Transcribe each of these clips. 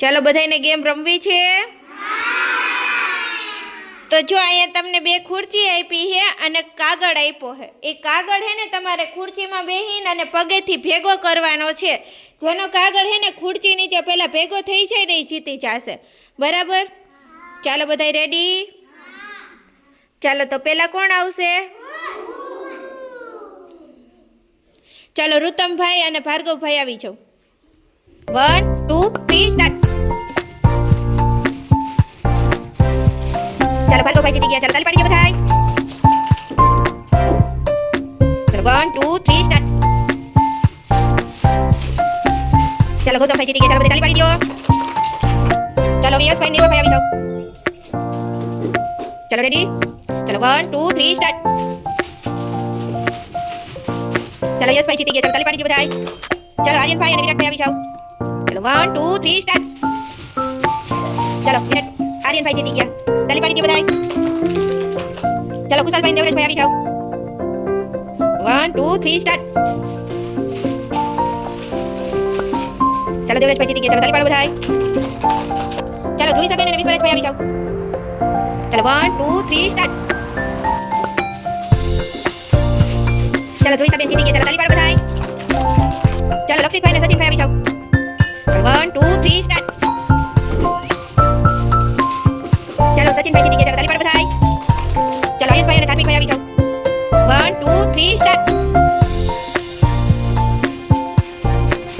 ચાલો બધાને ગેમ રમવી છે। તો જો અહીંયા તમને બે ખુરચી આપી છે અને કાગળ આપ્યો છે। એ કાગળ હે ને તમારે ખુરચીમાં બેહીને અને પગેથી ભેગો કરવાનો છે। જેનો કાગળ હે ને ખુરચી નીચે પહેલા ભેગો થઈ જાય ને એ જીતી જશે। બરાબર? ચાલો બધાય રેડી? ચાલો તો પહેલા કોણ આવશે? ચાલો રુતમભાઈ અને ભાર્ગવભાઈ આવી જાઓ। 1 2 3 સ્ટાર્ટ। ચાલો ભાર્ગવભાઈ જીતી ગયા। ચાલો તાલી પાડી દો બધાય। ચાલો 1 2 3 સ્ટાર્ટ। ચાલો ગૌતમભાઈ જીતી ગયા। ચાલો બધા તાલી પાડી દો। ચાલો યશભાઈ નિર્મલભાઈ આવી જાઓ। ચાલો રેડી? ચાલો 1 2 3 સ્ટાર્ટ। ચાલો યશભાઈ જીતી ગયા। ચાલો તાલી પાડી દો બધાય। ચાલો આર્યનભાઈ અને વિરાટભાઈ આવી જાઓ। ચાલો 1 2 3 સ્ટાર્ટ। ચાલો વિરાટ આર્યનભાઈ જીતી ગયા। તાલી પાડી દો બધાય। ચાલો કુશાલભાઈ દેવરાજભાઈ આવી જાઓ। 1 2 3 સ્ટાર્ટ। ચાલો દેવરાજભાઈ જીતી ગયા। ચાલો તાલી પાડો બધાય। ચાલો ધ્રુવીસાબેન અને વિશ્વરાજભાઈ આવી જાઓ। ચાલો 1 2 3 સ્ટાર્ટ। ચાલો ધ્રુવીસાબેન જીતી ગયા। ચાલો તાલી પાડો બધાય। ચાલો લક્ષિતભાઈ અને સચિનભાઈ આવી જાઓ। 1 2 3 સ્ટાર્ટ। ચાલો સચિનભાઈ જીતી ગયા। ચાલો તાલી પાડો બધાય। ચાલો આયુષભાઈ અને ધાર્મિકભાઈ આવી જાઓ। 1 2 3 સ્ટાર્ટ।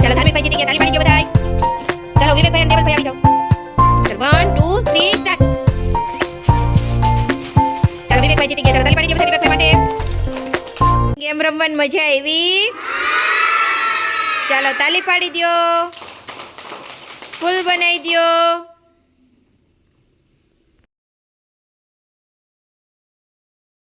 ચાલો ધાર્મિકભાઈ જીતી ગયા। તાલી પાડી દો બધાય। ચાલો વિવેકભાઈ અને દેવલભાઈ આવી જાઓ। ચાલો 1 2 3 સ્ટાર્ટ। ચાલો વિવેકભાઈ જીતી ગયા। ચાલો તાલી પાડી દો બધા વિવેકભાઈ માટે। ગેમ રમવાની મજા આવી? ચાલો તાલી પાડી દો, ફૂલ બનાવી દો।